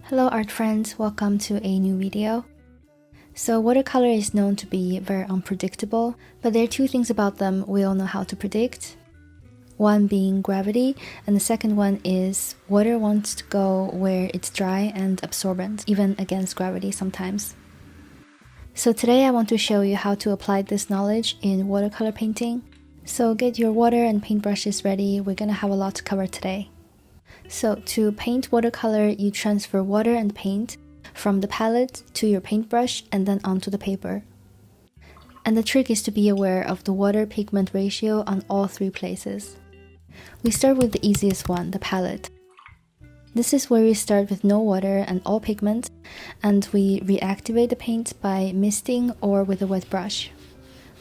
Hello art friends, welcome to a new video. So watercolor is known to be very unpredictable, but there are two things about them we all know how to predict. One being gravity, and the second one is water wants to go where it's dry and absorbent, even against gravity sometimes. So today I want to show you how to apply this knowledge in watercolor painting. So get your water and paintbrushes ready, we're gonna have a lot to cover today. So to paint watercolor, you transfer water and paint from the palette to your paintbrush and then onto the paper. And the trick is to be aware of the water pigment ratio on all three places. We start with the easiest one, the palette. This is where we start with no water and all pigment, and we reactivate the paint by misting or with a wet brush.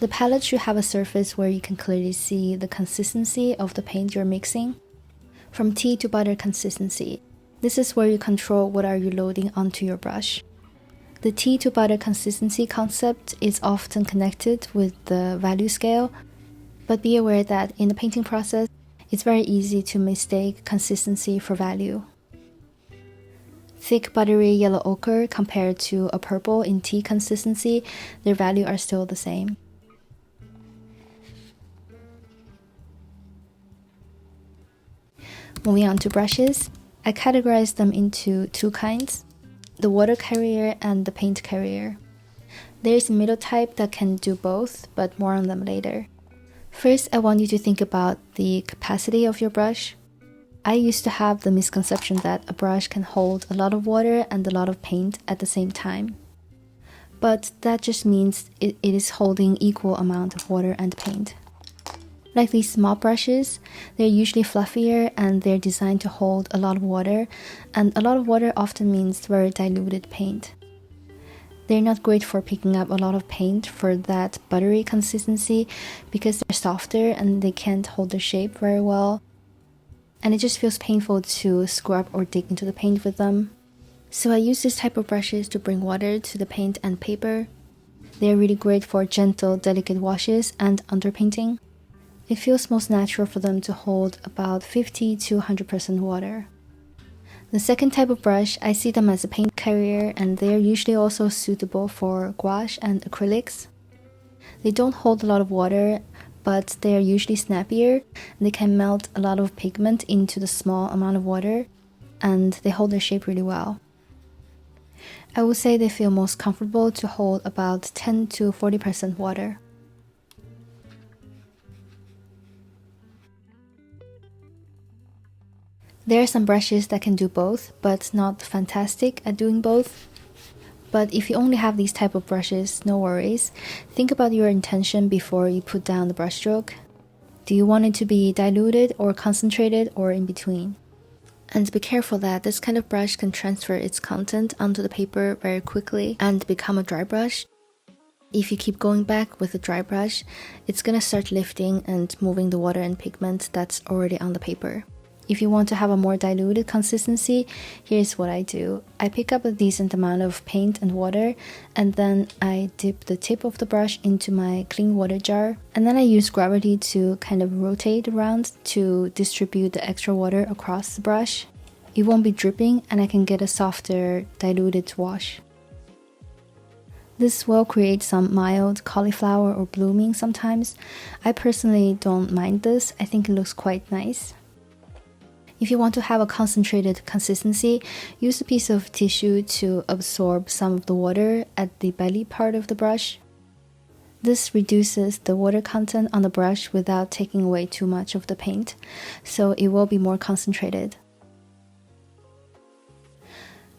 The palette should have a surface where you can clearly see the consistency of the paint you're mixing. From tea to butter consistency. This is where you control what are you loading onto your brush. The tea to butter consistency concept is often connected with the value scale, but be aware that in the painting process, it's very easy to mistake consistency for value. Thick buttery yellow ochre compared to a purple in tea consistency, their value are still the same. Moving on to brushes, I categorize them into two kinds, the water carrier and the paint carrier. There is a middle type that can do both, but more on them later. First, I want you to think about the capacity of your brush. I used to have the misconception that a brush can hold a lot of water and a lot of paint at the same time. But that just means it is holding equal amount of water and paint. Like these small brushes, they're usually fluffier and they're designed to hold a lot of water, and a lot of water often means very diluted paint. They're not great for picking up a lot of paint for that buttery consistency because they're softer and they can't hold their shape very well. And it just feels painful to scrub or dig into the paint with them. So I use this type of brushes to bring water to the paint and paper. They're really great for gentle, delicate washes and underpainting. It feels most natural for them to hold about 50 to 100% water. The second type of brush, I see them as a paint carrier, and they are usually also suitable for gouache and acrylics. They don't hold a lot of water, but they are usually snappier, and they can melt a lot of pigment into the small amount of water, and they hold their shape really well. I would say they feel most comfortable to hold about 10 to 40% water. There are some brushes that can do both, but not fantastic at doing both. But if you only have these type of brushes, no worries. Think about your intention before you put down the brushstroke. Do you want it to be diluted or concentrated or in between? And be careful that this kind of brush can transfer its content onto the paper very quickly and become a dry brush. If you keep going back with a dry brush, it's gonna start lifting and moving the water and pigment that's already on the paper. If you want to have a more diluted consistency, here's what I do. I pick up a decent amount of paint and water, and then I dip the tip of the brush into my clean water jar, and then I use gravity to kind of rotate around to distribute the extra water across the brush. It won't be dripping, and I can get a softer, diluted wash. This will create some mild cauliflower or blooming sometimes. I personally don't mind this, I think it looks quite nice. If you want to have a concentrated consistency, use a piece of tissue to absorb some of the water at the belly part of the brush. This reduces the water content on the brush without taking away too much of the paint, so it will be more concentrated.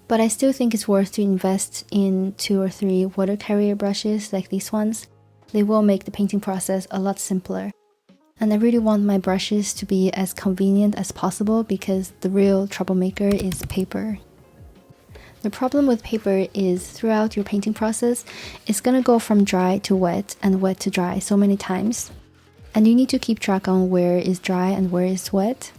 But I still think it's worth to invest in 2 or 3 water carrier brushes like these ones. They will make the painting process a lot simpler. And I really want my brushes to be as convenient as possible because the real troublemaker is paper. The problem with paper is throughout your painting process, it's gonna go from dry to wet and wet to dry so many times. And you need to keep track on where is dry and where is wet,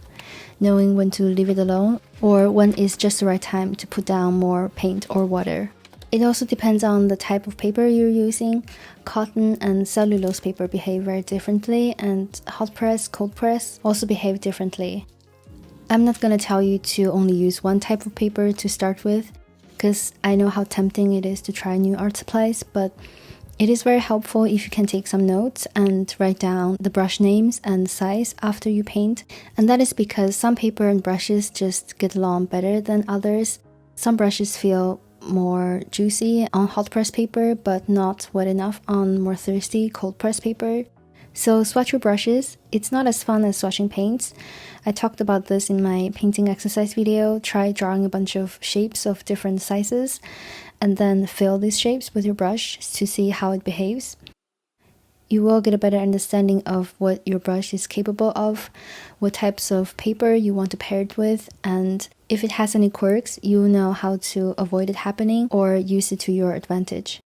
knowing when to leave it alone or when is just the right time to put down more paint or water. It also depends on the type of paper you're using. Cotton and cellulose paper behave very differently, and hot press, cold press also behave differently. I'm not gonna tell you to only use one type of paper to start with, because I know how tempting it is to try new art supplies, but it is very helpful if you can take some notes and write down the brush names and size after you paint. And that is because some paper and brushes just get along better than others. Some brushes feel more juicy on hot press paper, but not wet enough on more thirsty cold press paper. So swatch your brushes. It's not as fun as swatching paints. I talked about this in my painting exercise video. Try drawing a bunch of shapes of different sizes and then fill these shapes with your brush to see how it behaves. You will get a better understanding of what your brush is capable of, what types of paper you want to pair it with, and if it has any quirks, you will know how to avoid it happening or use it to your advantage.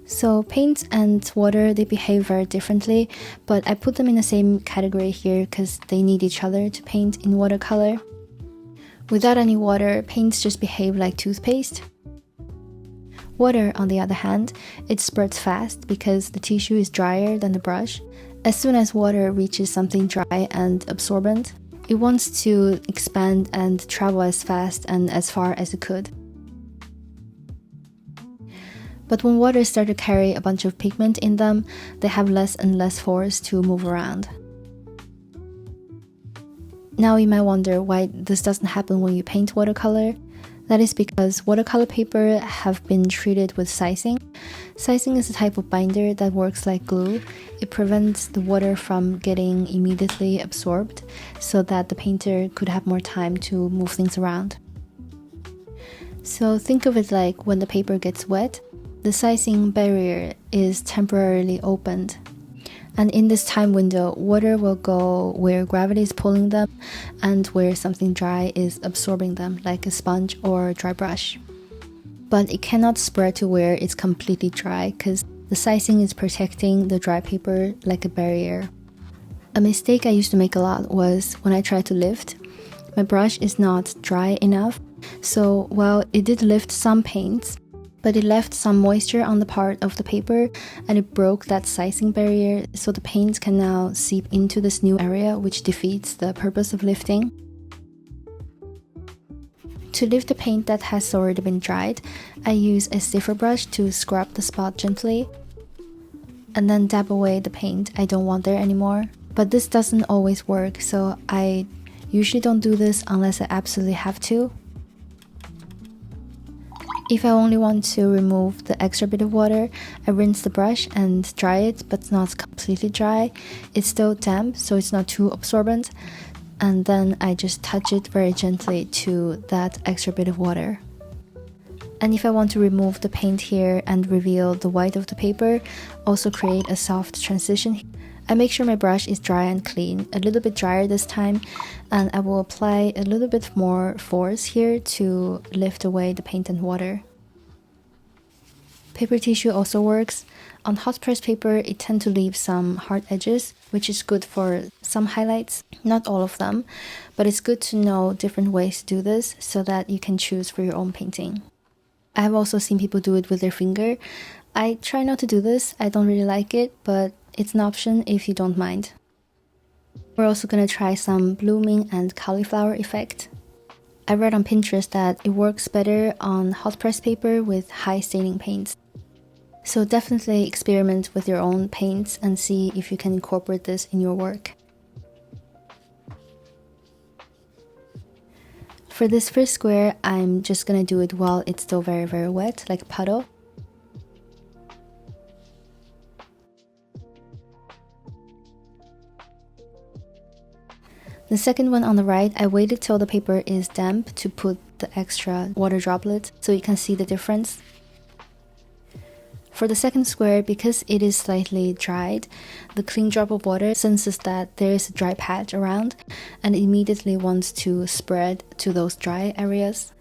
So paints and water, they behave very differently, but I put them in the same category here because they need each other to paint in watercolor. Without any water, paints just behave like toothpaste. Water, on the other hand, it spreads fast because the tissue is drier than the brush. As soon as water reaches something dry and absorbent, it wants to expand and travel as fast and as far as it could. But when water starts to carry a bunch of pigment in them, they have less and less force to move around. Now you might wonder why this doesn't happen when you paint watercolor. That is because watercolor paper have been treated with sizing. Sizing is a type of binder that works like glue. It prevents the water from getting immediately absorbed so that the painter could have more time to move things around. So think of it like when the paper gets wet, the sizing barrier is temporarily opened. And in this time window, water will go where gravity is pulling them and where something dry is absorbing them, like a sponge or a dry brush. But it cannot spread to where it's completely dry because the sizing is protecting the dry paper like a barrier. A mistake I used to make a lot was when I tried to lift, my brush is not dry enough. So while it did lift some paints, but it left some moisture on the part of the paper and it broke that sizing barrier, so the paint can now seep into this new area, which defeats the purpose of lifting. To lift the paint that has already been dried, I use a stiffer brush to scrub the spot gently and then dab away the paint I don't want there anymore. But this doesn't always work, so I usually don't do this unless I absolutely have to. If I only want to remove the extra bit of water, I rinse the brush and dry it, but it's not completely dry. It's still damp, so it's not too absorbent. And then I just touch it very gently to that extra bit of water. And if I want to remove the paint here and reveal the white of the paper, also create a soft transition, I make sure my brush is dry and clean, a little bit drier this time, and I will apply a little bit more force here to lift away the paint and water. Paper tissue also works. On hot press paper, it tends to leave some hard edges, which is good for some highlights, not all of them, but it's good to know different ways to do this so that you can choose for your own painting. I have also seen people do it with their finger. I try not to do this, I don't really like it, but it's an option if you don't mind. We're also going to try some blooming and cauliflower effect. I read on Pinterest that it works better on hot press paper with high staining paints. So definitely experiment with your own paints and see if you can incorporate this in your work. For this first square, I'm just going to do it while it's still very, very wet, like a puddle. The second one on the right, I waited till the paper is damp to put the extra water droplet so you can see the difference. For the second square, because it is slightly dried, the clean drop of water senses that there is a dry patch around and immediately wants to spread to those dry areas.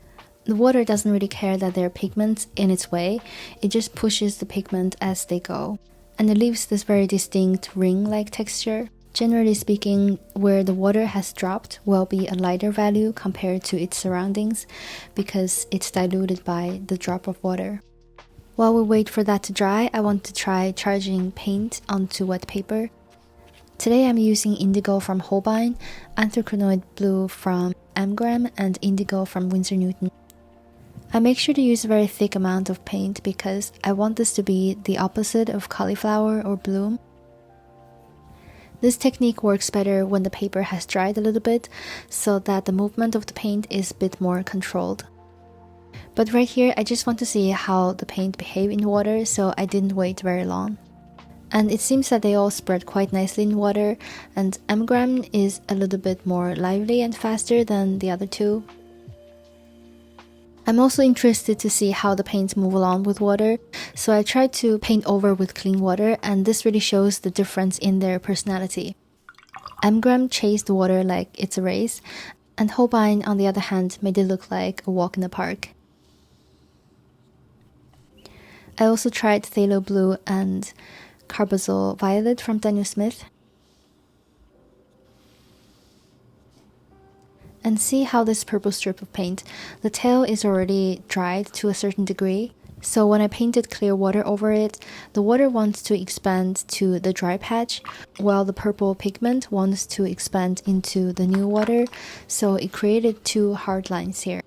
The water doesn't really care that there are pigments in its way, it just pushes the pigment as they go. And it leaves this very distinct ring-like texture. Generally speaking, where the water has dropped will be a lighter value compared to its surroundings because it's diluted by the drop of water. While we wait for that to dry, I want to try charging paint onto wet paper. Today I'm using indigo from Holbein, anthraquinone blue from Amgram, and indigo from Winsor Newton. I make sure to use a very thick amount of paint because I want this to be the opposite of cauliflower or bloom. This technique works better when the paper has dried a little bit, so that the movement of the paint is a bit more controlled. But right here, I just want to see how the paint behaves in water, so I didn't wait very long. And it seems that they all spread quite nicely in water, and Amgram is a little bit more lively and faster than the other two. I'm also interested to see how the paints move along with water, so I tried to paint over with clean water, and this really shows the difference in their personality. Amgram chased the water like it's a race, and Holbein, on the other hand, made it look like a walk in the park. I also tried phthalo blue and carbazole violet from Daniel Smith. And see how this purple strip of paint, the tail is already dried to a certain degree. So when I painted clear water over it, the water wants to expand to the dry patch, while the purple pigment wants to expand into the new water, so it created two hard lines here.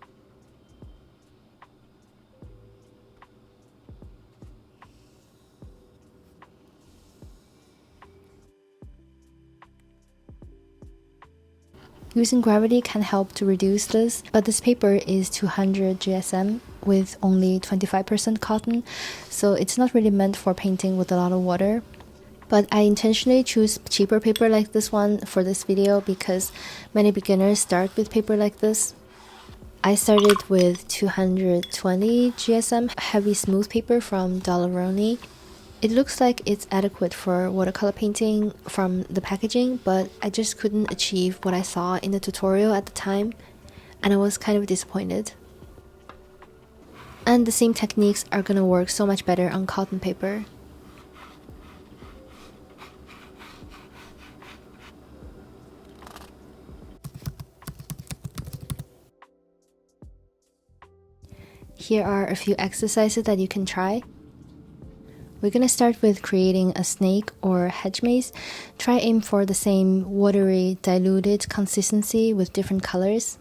Using gravity can help to reduce this, but this paper is 200 GSM with only 25% cotton, so it's not really meant for painting with a lot of water. But I intentionally choose cheaper paper like this one for this video because many beginners start with paper like this. I started with 220 GSM heavy smooth paper from Dollaroni. It looks like it's adequate for watercolor painting from the packaging, but I just couldn't achieve what I saw in the tutorial at the time, and I was kind of disappointed. And the same techniques are gonna work so much better on cotton paper. Here are a few exercises that you can try. We're gonna start with creating a snake or hedge maze. Try aim for the same watery, diluted consistency with different colors.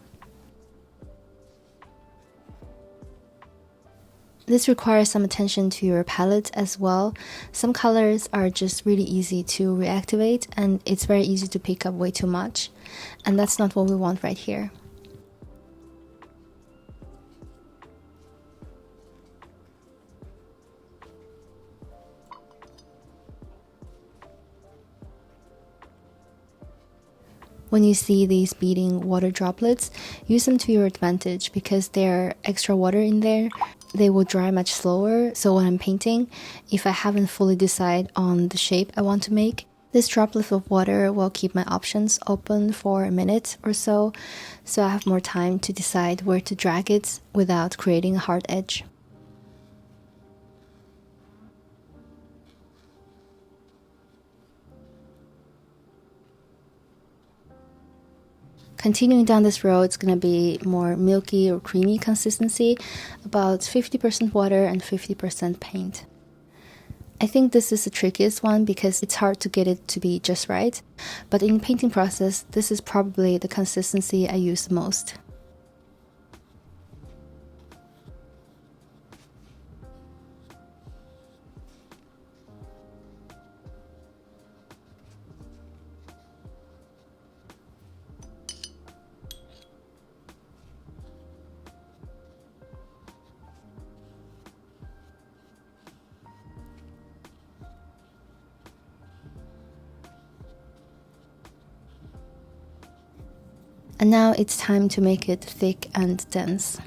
This requires some attention to your palette as well. Some colors are just really easy to reactivate, and it's very easy to pick up way too much. And that's not what we want right here. When you see these beading water droplets, use them to your advantage because there's extra water in there. They will dry much slower, so when I'm painting, if I haven't fully decided on the shape I want to make, this droplet of water will keep my options open for a minute or so I have more time to decide where to drag it without creating a hard edge. Continuing down this road, it's going to be more milky or creamy consistency, about 50% water and 50% paint. I think this is the trickiest one because it's hard to get it to be just right, but in the painting process, this is probably the consistency I use the most. And now it's time to make it thick and dense.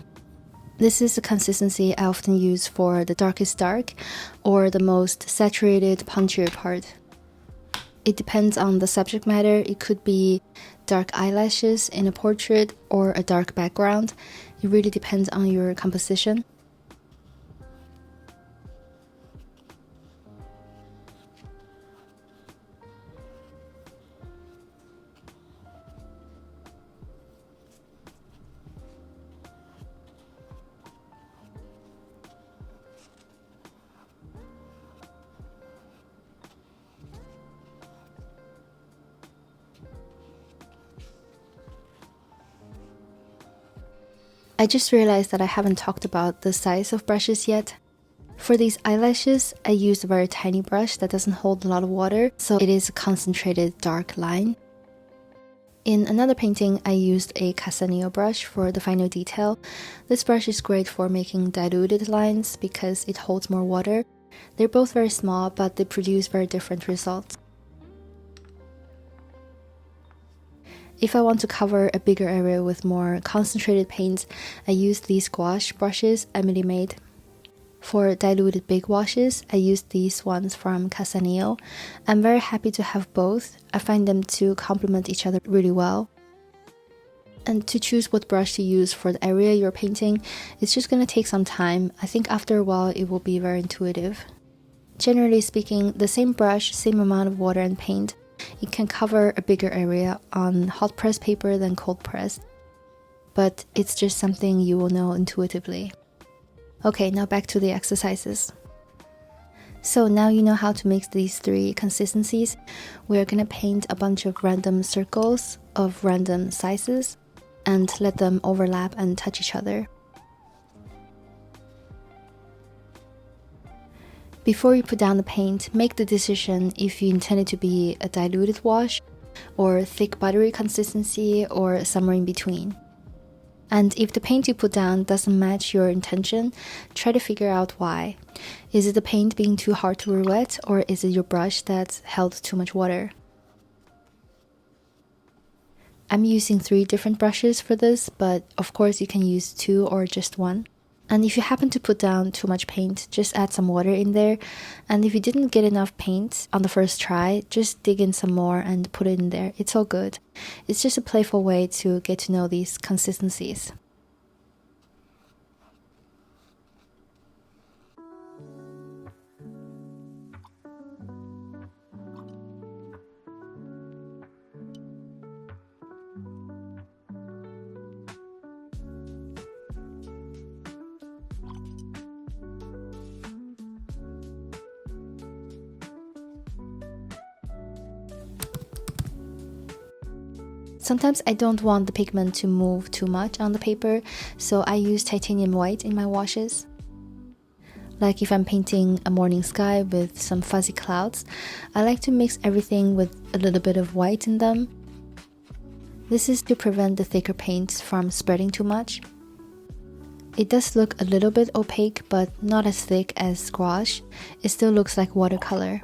This is the consistency I often use for the darkest dark or the most saturated, punchier part. It depends on the subject matter. It could be dark eyelashes in a portrait or a dark background. It really depends on your composition. I just realized that I haven't talked about the size of brushes yet. For these eyelashes, I used a very tiny brush that doesn't hold a lot of water, so it is a concentrated dark line. In another painting, I used a casaneo brush for the final detail. This brush is great for making diluted lines because it holds more water. They're both very small, but they produce very different results. If I want to cover a bigger area with more concentrated paints, I use these gouache brushes Emily made. For diluted big washes, I used these ones from Casaneo. I'm very happy to have both. I find them to complement each other really well. And to choose what brush to use for the area you're painting, it's just going to take some time. I think after a while it will be very intuitive. Generally speaking, the same brush, same amount of water and paint, it can cover a bigger area on hot press paper than cold press. But it's just something you will know intuitively. Okay, now back to the exercises. So now you know how to mix these three consistencies. We're gonna paint a bunch of random circles of random sizes and let them overlap and touch each other. Before you put down the paint, make the decision if you intend it to be a diluted wash or thick buttery consistency or somewhere in between. And if the paint you put down doesn't match your intention, try to figure out why. Is it the paint being too hard to wet, or is it your brush that held too much water? I'm using 3 different brushes for this, but of course you can use 2 or just 1. And if you happen to put down too much paint, just add some water in there. And if you didn't get enough paint on the first try, just dig in some more and put it in there. It's all good. It's just a playful way to get to know these consistencies. Sometimes I don't want the pigment to move too much on the paper, so I use titanium white in my washes. Like if I'm painting a morning sky with some fuzzy clouds, I like to mix everything with a little bit of white in them. This is to prevent the thicker paints from spreading too much. It does look a little bit opaque, but not as thick as gouache. It still looks like watercolor.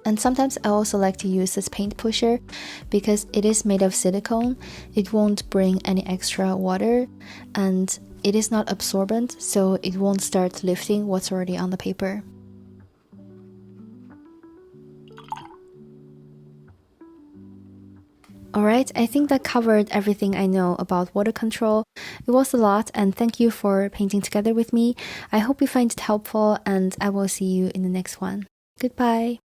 And sometimes I also like to use this paint pusher because it is made of silicone. It won't bring any extra water and it is not absorbent, so it won't start lifting what's already on the paper. Alright, I think that covered everything I know about water control. It was a lot, and thank you for painting together with me. I hope you find it helpful, and I will see you in the next one. Goodbye!